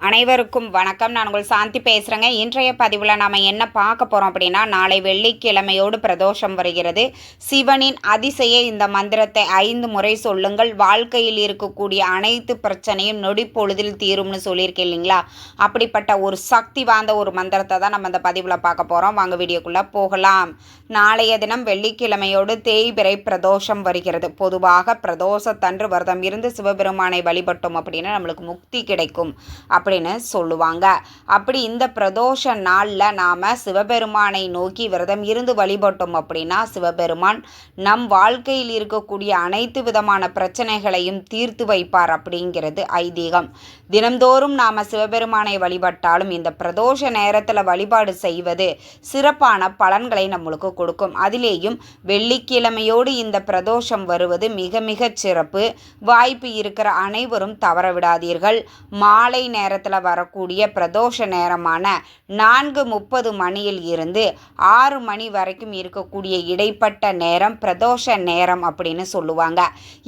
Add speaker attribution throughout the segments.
Speaker 1: அனைவருக்கும் வணக்கம். நான் உங்கள் சாந்தி பேசுகிறேங்க. இன்றைய பதிவில் நாம் என்ன பார்க்க போகிறோம் அப்படின்னா, நாளை வெள்ளிக்கிழமையோடு பிரதோஷம் வருகிறது. சிவனின் அதிசய இந்த மந்திரத்தை 5 முறை சொல்லுங்கள். வாழ்க்கையில் இருக்கக்கூடிய அனைத்து பிரச்சனையும் நொடி பொழுதில் தீரும்னு சொல்லியிருக்கேன் இல்லைங்களா? அப்படிப்பட்ட ஒரு சக்தி வாய்ந்த ஒரு மந்திரத்தை தான் நம்ம இந்த பதிவில் பார்க்க போகிறோம். வாங்க வீடியோக்குள்ளே போகலாம். நாளைய தினம் வெள்ளிக்கிழமையோடு தேய்பிறை பிரதோஷம் வருகிறது. பொதுவாக பிரதோஷத்தன்று விரதம் இருந்து சிவபெருமானை வழிபட்டோம் அப்படின்னா நம்மளுக்கு முக்தி கிடைக்கும் அப்படின்னு சொல்லுவாங்க. அப்படி இந்த பிரதோஷ நாளில் நாம் சிவபெருமானை நோக்கி விரதம் இருந்து வழிபட்டோம் அப்படின்னா சிவபெருமான் நம் வாழ்க்கையில் இருக்கக்கூடிய அனைத்து விதமான பிரச்சனைகளையும் தீர்த்து வைப்பார் அப்படிங்கிறது ஐதீகம். தினந்தோறும் நாம் சிவபெருமானை வழிபட்டாலும் இந்த பிரதோஷ நேரத்தில் வழிபாடு செய்வது சிறப்பான பலன்களை நம்மளுக்கு கொடுக்கும். அதிலேயும் வெள்ளிக்கிழமையோடு இந்த பிரதோஷம் வருவது மிக மிக சிறப்பு. வாய்ப்பு இருக்கிற அனைவரும் தவறவிடாதீர்கள். மாலை நேரத்தில் வரக்கூடிய பிரதோஷ நேரமான 4:30 மணியில் இருந்து 6 மணி வரைக்கும் இருக்கக்கூடிய இடைப்பட்ட நேரம் பிரதோஷ நேரம் அப்படின்னு சொல்லுவாங்க.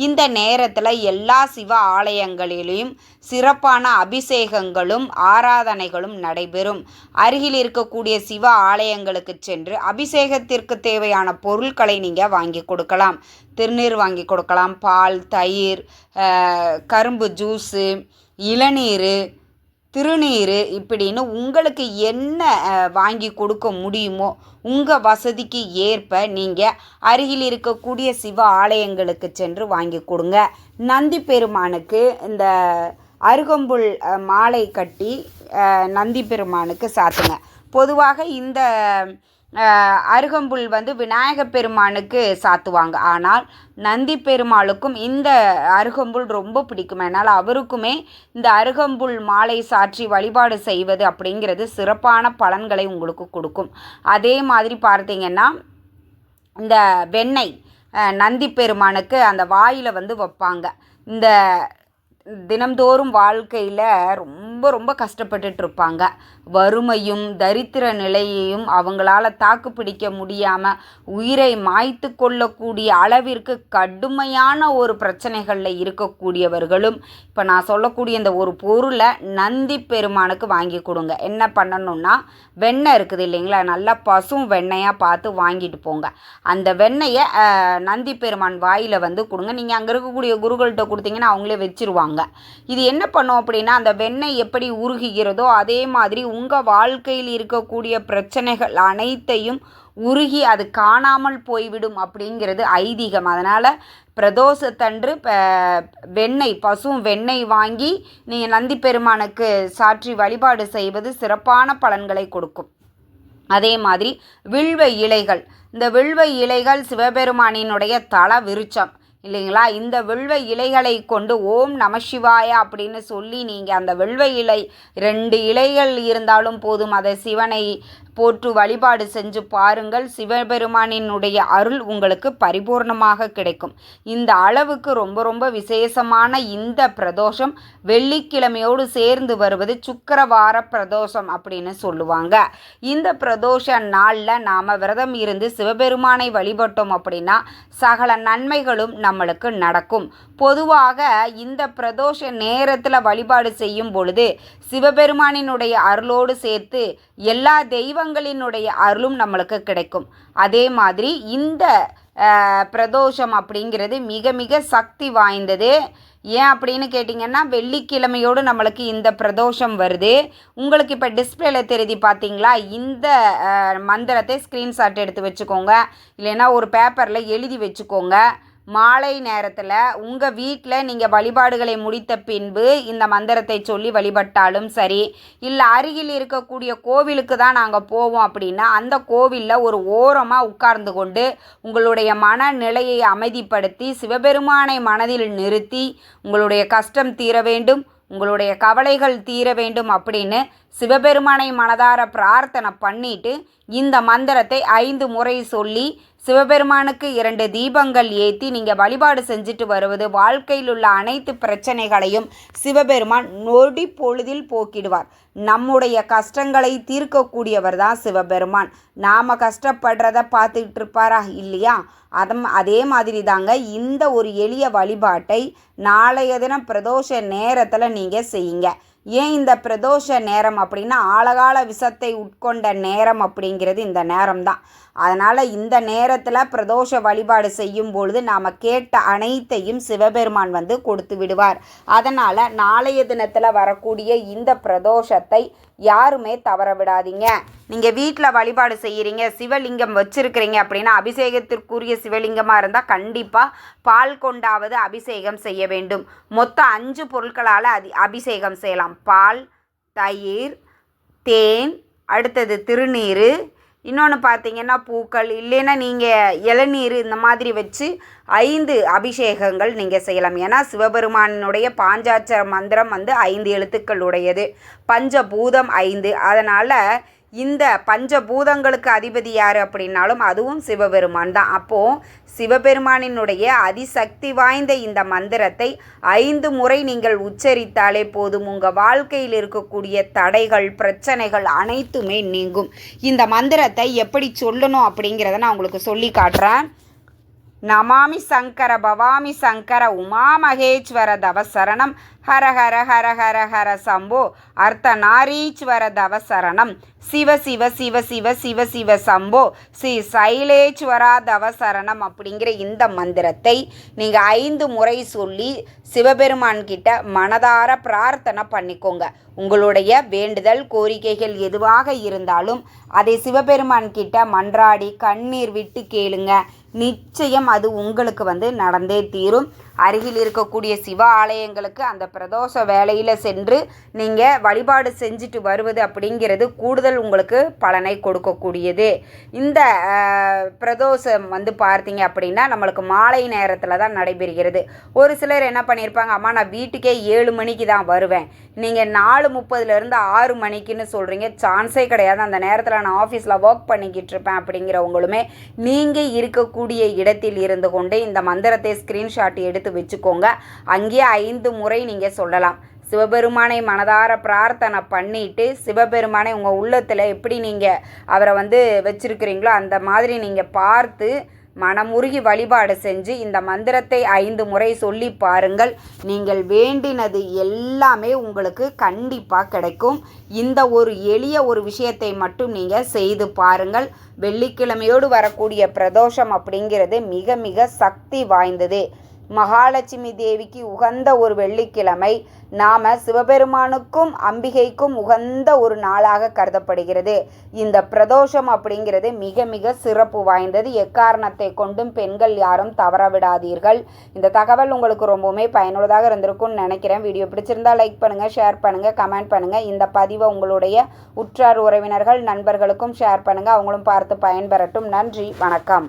Speaker 1: இந்த நேரத்தில் எல்லா சிவ ஆலயங்களிலும் சிறப்பான அபிஷேகங்களும் ஆராதனைகளும் நடைபெறும். அருகில் இருக்கக்கூடிய சிவ ஆலயங்களுக்கு சென்று அபிஷேகத்திற்கு தேவையான பொருட்களை நீங்கள் வாங்கி கொடுக்கலாம். திருநீர் வாங்கி கொடுக்கலாம், பால், தயிர், கரும்பு ஜூஸு, இளநீர், திருநீர் இப்படின்னு உங்களுக்கு என்ன வாங்கி கொடுக்க முடியுமோ உங்கள் வசதிக்கு ஏற்ப நீங்கள் அருகில் இருக்கக்கூடிய சிவ ஆலயங்களுக்கு சென்று வாங்கி கொடுங்க. நந்தி பெருமானுக்கு இந்த அருகம்புல் மாலை கட்டி நந்தி பெருமானுக்கு சாத்துங்க. பொதுவாக இந்த அருகம்புல் விநாயக பெருமானுக்கு சாத்துவாங்க. ஆனால் நந்தி பெருமாளுக்கும் இந்த அருகம்புல் ரொம்ப பிடிக்கும். அதனால் அவருக்குமே இந்த அருகம்புல் மாலை சாற்றி வழிபாடு செய்வது அப்படிங்கிறது சிறப்பான பலன்களை உங்களுக்கு கொடுக்கும். அதே மாதிரி பார்த்தீங்கன்னா இந்த வெண்ணெய் நந்தி பெருமானுக்கு அந்த வாயில் வைப்பாங்க. இந்த தினம்தோறும் வாழ்க்கையில் ரொம்ப ரொம்ப கஷ்டப்பட்டுட்டு இருப்பாங்க. வறுமையும் தரித்திர நிலையையும் அவங்களால தாக்கு பிடிக்க முடியாமல் உயிரை மாய்த்து கொள்ளக்கூடிய அளவிற்கு கடுமையான ஒரு பிரச்சனைகளில் இருக்கக்கூடியவர்களும் இப்போ நான் சொல்லக்கூடிய இந்த ஒரு பொருளை நந்தி பெருமானுக்கு வாங்கி கொடுங்க. என்ன பண்ணணும்னா, வெண்ணெய் இருக்குது இல்லைங்களா, நல்லா பசும் வெண்ணெயாக பார்த்து வாங்கிட்டு போங்க. அந்த வெண்ணெயை நந்தி பெருமான் வாயில் கொடுங்க. நீங்கள் அங்கே இருக்கக்கூடிய குருக்கள்கிட்ட கொடுத்தீங்கன்னா அவங்களே வச்சுருவாங்க. இது என்ன பண்ணும் அப்படின்னா, அந்த வெண்ணெய் எப்படி உருகுகிறதோ அதே மாதிரி உங்கள் வாழ்க்கையில் இருக்கக்கூடிய பிரச்சனைகள் அனைத்தையும் உருகி அது காணாமல் போய்விடும் அப்படிங்கிறது ஐதீகம். அதனால் பிரதோஷத்தன்று வெண்ணெய், பசும் வெண்ணெய் வாங்கி நீங்கள் நந்தி பெருமானுக்கு சாற்றி வழிபாடு செய்வது சிறப்பான பலன்களை கொடுக்கும். அதே மாதிரி வில்வ இலைகள், இந்த வில்வ இலைகள் சிவபெருமானினுடைய தல விருட்சம் இல்லைங்களா? இந்த வில்வ இலைகளை கொண்டு ஓம் நமசிவாய அப்படின்னு சொல்லி நீங்கள் அந்த வில்வ இலை 2 இலைகள் இருந்தாலும் போதும், அதை சிவனை போற்று வழிபாடு செஞ்சு பாருங்கள். சிவபெருமானினுடைய அருள் உங்களுக்கு பரிபூர்ணமாக கிடைக்கும். இந்த அளவுக்கு ரொம்ப ரொம்ப விசேஷமான இந்த பிரதோஷம் வெள்ளிக்கிழமையோடு சேர்ந்து வருவது சுக்கிரவார பிரதோஷம் அப்படின்னு சொல்லுவாங்க. இந்த பிரதோஷ நாளில் நாம் விரதம் இருந்து சிவபெருமானை வழிபட்டோம் அப்படின்னா சகல நன்மைகளும் நம்மளுக்கு நடக்கும். பொதுவாக இந்த பிரதோஷ நேரத்தில் வழிபாடு செய்யும் பொழுது சிவபெருமானினுடைய அருளோடு சேர்த்து எல்லா தெய்வங்களினுடைய அருளும் நம்மளுக்கு கிடைக்கும். அதே மாதிரி இந்த பிரதோஷம் அப்படிங்கிறது மிக மிக சக்தி வாய்ந்தது. ஏன் அப்படின்னு கேட்டிங்கன்னா, வெள்ளிக்கிழமையோடு நம்மளுக்கு இந்த பிரதோஷம் வருது. உங்களுக்கு இப்போ டிஸ்பிளேல தெரியுது பார்த்தீங்களா? இந்த மந்திரத்தை ஸ்க்ரீன்ஷாட் எடுத்து வச்சுக்கோங்க, இல்லைன்னா ஒரு பேப்பரில் எழுதி வச்சுக்கோங்க. மாலை நேரத்தில் உங்கள் வீட்டில் நீங்கள் வழிபாடுகளை முடித்த பின்பு இந்த மந்திரத்தை சொல்லி வழிபட்டாலும் சரி, இல்லை அருகில் இருக்கக்கூடிய கோவிலுக்கு தான் நாங்கள் போவோம் அப்படின்னா அந்த கோவிலில் ஒரு ஓரமாக உட்கார்ந்து கொண்டு உங்களுடைய மனநிலையை அமைதிப்படுத்தி சிவபெருமானை மனதில் நிறுத்தி உங்களுடைய கஷ்டம் தீர வேண்டும், உங்களுடைய கவலைகள் தீர வேண்டும் அப்படின்னு சிவபெருமானை மனதார பிரார்த்தனை பண்ணிட்டு இந்த மந்திரத்தை 5 முறை சொல்லி சிவபெருமானுக்கு 2 தீபங்கள் ஏற்றி நீங்கள் வழிபாடு செஞ்சுட்டு வருவது வாழ்க்கையில் உள்ள அனைத்து பிரச்சனைகளையும் சிவபெருமான் நொடி பொழுதில் போக்கிடுவார். நம்முடைய கஷ்டங்களை தீர்க்கக்கூடியவர் தான் சிவபெருமான். நாம் கஷ்டப்படுறத பார்த்துக்கிட்டு இருப்பாரா இல்லையா? அதே மாதிரி தாங்க இந்த ஒரு எளிய வழிபாட்டை நாளைய தினம் பிரதோஷ நேரத்தில் நீங்கள் செய்யுங்க. ஏன் இந்த பிரதோஷ நேரம் அப்படின்னா ஆழகால விஷத்தை உட்கொண்ட நேரம் அப்படிங்கிறது இந்த நேரம்தான். அதனால் இந்த நேரத்தில் பிரதோஷ வழிபாடு செய்யும் பொழுது நாம் கேட்ட அனைத்தையும் சிவபெருமான் கொடுத்து விடுவார். அதனால் நாளைய தினத்தில் வரக்கூடிய இந்த பிரதோஷத்தை யாருமே தவற விடாதீங்க. நீங்கள் வீட்டில் வழிபாடு செய்கிறீங்க, சிவலிங்கம் வச்சுருக்கிறீங்க அப்படின்னா அபிஷேகத்திற்குரிய சிவலிங்கமாக இருந்தால் கண்டிப்பாக பால் கொண்டாவது அபிஷேகம் செய்ய வேண்டும். மொத்தம் 5 பொருட்களால் அபிஷேகம் செய்யலாம். பால், தயிர், தேன், அடுத்தது திருநீர், இன்னொன்று பார்த்தீங்கன்னா பூக்கள், இல்லைன்னா நீங்கள் இளநீர் இந்த மாதிரி வச்சு 5 அபிஷேகங்கள் நீங்கள் செய்யலாம். ஏன்னா சிவபெருமானுடைய பாஞ்சாட்சர மந்திரம் 5 எழுத்துக்களுடையது, பஞ்சபூதம் 5. அதனால் இந்த பஞ்சபூதங்களுக்கு அதிபதி யார் அப்படின்னாலும் அதுவும் சிவபெருமான் தான். அப்போது சிவபெருமானினுடைய அதிசக்தி வாய்ந்த இந்த மந்திரத்தை 5 முறை நீங்கள் உச்சரித்தாலே போதும். உங்கள் வாழ்க்கையில் இருக்கக்கூடிய தடைகள், பிரச்சனைகள் அனைத்துமே நீங்கும். இந்த மந்திரத்தை எப்படி சொல்லணும் அப்படிங்கிறத நான் உங்களுக்கு சொல்லி காட்டுறேன். நமாமி சங்கர பவாமி சங்கர உமா மகேஸ்வர தவசரணம் ஹர ஹர ஹர ஹர ஹர சம்போ அர்த்த நாரீஸ்வர தவசரணம் சிவ சிவ சிவ சிவ சிவ சிவ சம்போ ஸ்ரீ சைலேஸ்வரா தவசரணம் அப்படிங்கிற இந்த மந்திரத்தை நீங்கள் 5 முறை சொல்லி சிவபெருமான் கிட்ட மனதார பிரார்த்தனை பண்ணிக்கோங்க. உங்களுடைய வேண்டுதல் கோரிக்கைகள் எதுவாக இருந்தாலும் அதை சிவபெருமான் கிட்ட மன்றாடி கண்ணீர் விட்டு கேளுங்க. நிச்சயம் அது உங்களுக்கு நடந்தே தீரும். அருகில் இருக்கக்கூடிய சிவ ஆலயங்களுக்கு அந்த பிரதோஷ வேளையில் சென்று நீங்கள் வழிபாடு செஞ்சுட்டு வருவது அப்படிங்கிறது கூடுதல் உங்களுக்கு பலனை கொடுக்கக்கூடியது. இந்த பிரதோஷம் பார்த்தீங்க அப்படின்னா நம்மளுக்கு மாலை நேரத்தில் தான் நடைபெறுகிறது. ஒரு சிலர் என்ன பண்ணியிருப்பாங்க, அம்மா நான் வீட்டுக்கே 7 மணிக்கு தான் வருவேன், நீங்கள் 4:30 6 மணிக்குன்னு சொல்கிறீங்க. சான்ஸே கிடையாது, அந்த நேரத்தில் நான் ஆஃபீஸில் ஒர்க் பண்ணிக்கிட்டு இருப்பேன் அப்படிங்கிறவங்களுமே நீங்கள் இருக்கக்கூடிய இடத்தில் இருந்து கொண்டு இந்த மந்திரத்தை ஸ்க்ரீன்ஷாட் எடுத்து வச்சுக்கோங்க. அங்கேயே 5 முறை நீங்கள் சொல்லலாம். சிவபெருமானை மனதார பிரார்த்தனை பண்ணிட்டு சிவபெருமானை உங்கள் உள்ளத்தில் எப்படி நீங்கள் அவரை வச்சுருக்கிறீங்களோ அந்த மாதிரி நீங்கள் பார்த்து மனமுருகி வழிபாடு செஞ்சு இந்த மந்திரத்தை 5 முறை சொல்லி பாருங்கள். நீங்கள் வேண்டினது எல்லாமே உங்களுக்கு கண்டிப்பாக கிடைக்கும். இந்த ஒரு எளிய ஒரு விஷயத்தை மட்டும் நீங்கள் செய்து பாருங்கள். வெள்ளிக்கிழமையோடு வரக்கூடிய பிரதோஷம் அப்படிங்கிறது மிக மிக சக்தி வாய்ந்தது. மகாலட்சுமி தேவிக்கு உகந்த ஒரு வெள்ளிக்கிழமை. நாம் சிவபெருமானுக்கும் அம்பிகைக்கும் உகந்த ஒரு நாளாக கருதப்படுகிறது. இந்த பிரதோஷம் அப்படிங்கிறது மிக மிக சிறப்பு வாய்ந்தது. எக்காரணத்தை கொண்டும் பெண்கள் யாரும் தவற விடாதீர்கள். இந்த தகவல் உங்களுக்கு ரொம்பவுமே பயனுள்ளதாக இருந்திருக்கும்னு நினைக்கிறேன். வீடியோ பிடிச்சிருந்தா லைக் பண்ணுங்கள், ஷேர் பண்ணுங்கள், கமெண்ட் பண்ணுங்கள். இந்த பதிவை உங்களுடைய உற்றார் உறவினர்கள் நண்பர்களுக்கும் ஷேர் பண்ணுங்கள். அவங்களும் பார்த்து பயன்பெறட்டும். நன்றி, வணக்கம்.